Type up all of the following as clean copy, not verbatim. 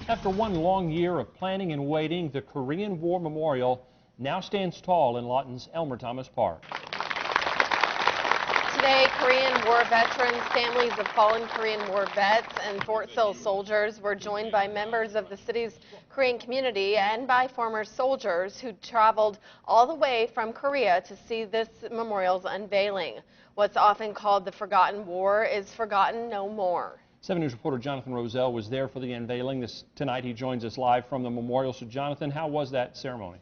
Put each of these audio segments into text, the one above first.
After one long year of planning and waiting, the Korean War Memorial now stands tall in Lawton's Elmer Thomas Park. Today, Korean War veterans, families of fallen Korean War vets, and Fort Sill soldiers were joined by members of the city's Korean community and by former soldiers who traveled all the way from Korea to see this memorial's unveiling. What's often called the Forgotten War is forgotten no more. 7 News reporter Jonathan Roselle was there for the unveiling. Tonight he joins us live from the memorial. So Jonathan, how was that ceremony?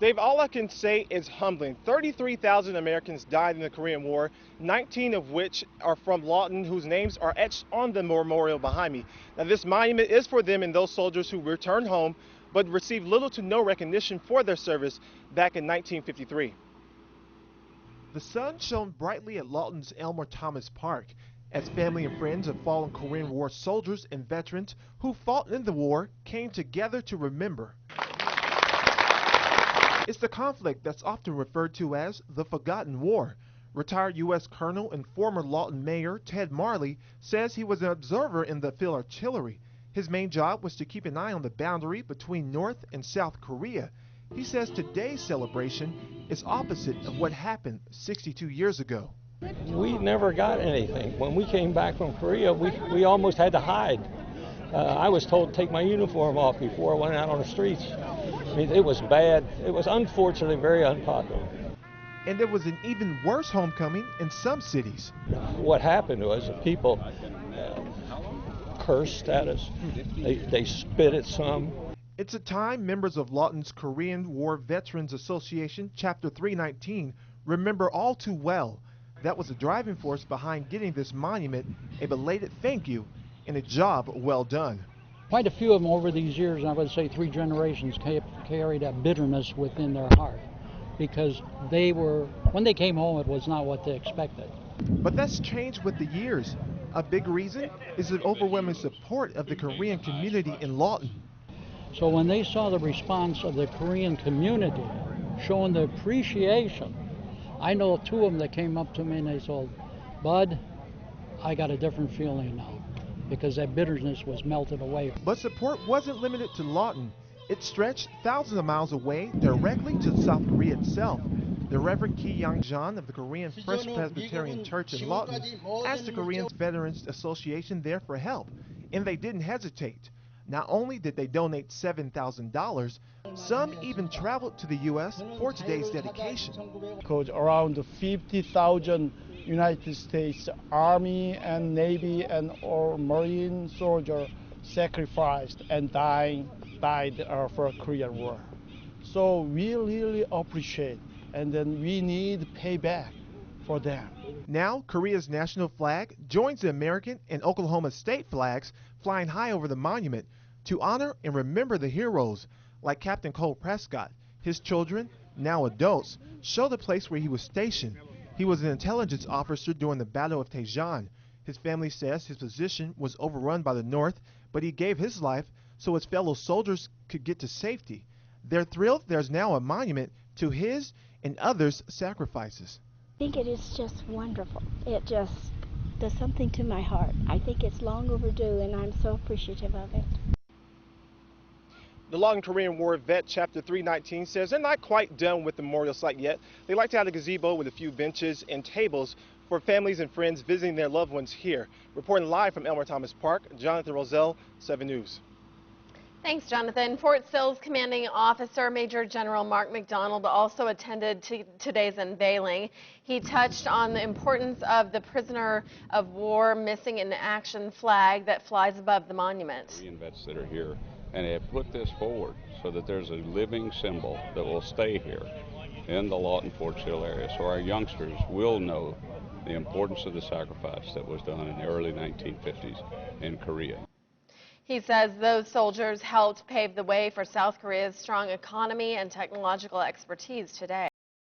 Dave, all I can say is humbling. 33,000 Americans died in the Korean War, 19 of which are from Lawton, whose names are etched on the memorial behind me. Now, this monument is for them and those soldiers who returned home, but received little to no recognition for their service back in 1953. The sun shone brightly at Lawton's Elmer Thomas Park as family and friends of fallen Korean War soldiers and veterans who fought in the war came together to remember. It's the conflict that's often referred to as the Forgotten War. Retired U.S. Colonel and former Lawton Mayor Ted Marley says he was an observer in the field artillery. His main job was to keep an eye on the boundary between North and South Korea. He says today's celebration is opposite of what happened 62 years ago. We never got anything. When we came back from Korea, we almost had to hide. I was told to take my uniform off before I went out on the streets. I mean, it was bad. It was unfortunately very unpopular. And there was an even worse homecoming in some cities. What happened was the people cursed at us. They spit at some. It's a time members of Lawton's Korean War Veterans Association, Chapter 319, remember all too well. That was the driving force behind getting this monument a belated thank you and a job well done. Quite a few of them over these years, I would say 3 generations, carried that bitterness within their heart because when they came home, it was not what they expected. But that's changed with the years. A big reason is the overwhelming support of the Korean community in Lawton. So when they saw the response of the Korean community showing the appreciation, I know 2 of them that came up to me and they said, "Bud, I got a different feeling now," because that bitterness was melted away. But support wasn't limited to Lawton. It stretched thousands of miles away directly to South Korea itself. The Reverend Ki Yang-jan of the Korean First Presbyterian Church in Lawton asked the Korean Veterans Association there for help, and they didn't hesitate. Not only did they donate $7,000, some even traveled to the U.S. for today's dedication. Because around 50,000 United States Army and Navy and or Marine soldiers sacrificed and died for Korean War. So we really appreciate, and then we need payback for them. Now Korea's national flag joins the American and Oklahoma state flags flying high over the monument to honor and remember the heroes like Captain Cole Prescott. His children, now adults, show the place where he was stationed. He was an intelligence officer during the Battle of Daejeon. His family says his position was overrun by the North, but he gave his life so his fellow soldiers could get to safety. They're thrilled there's now a monument to his and others' sacrifices. I think it is just wonderful. It just does something to my heart. I think it's long overdue, and I'm so appreciative of it. The Lawton Korean War Vet Chapter 319 says they're not quite done with the memorial site yet. They like to have a gazebo with a few benches and tables for families and friends visiting their loved ones here. Reporting live from Elmer Thomas Park, Jonathan Roselle, 7 News. Thanks, Jonathan. Fort Sill's commanding officer, Major General Mark McDonald, also attended today's unveiling. He touched on the importance of the prisoner of war missing in action flag that flies above the monument. Korean vets that are here, and they have put this forward so that there's a living symbol that will stay here in the Lawton Fort Sill area, so our youngsters will know the importance of the sacrifice that was done in the early 1950s in Korea. He says those soldiers helped pave the way for South Korea's strong economy and technological expertise today.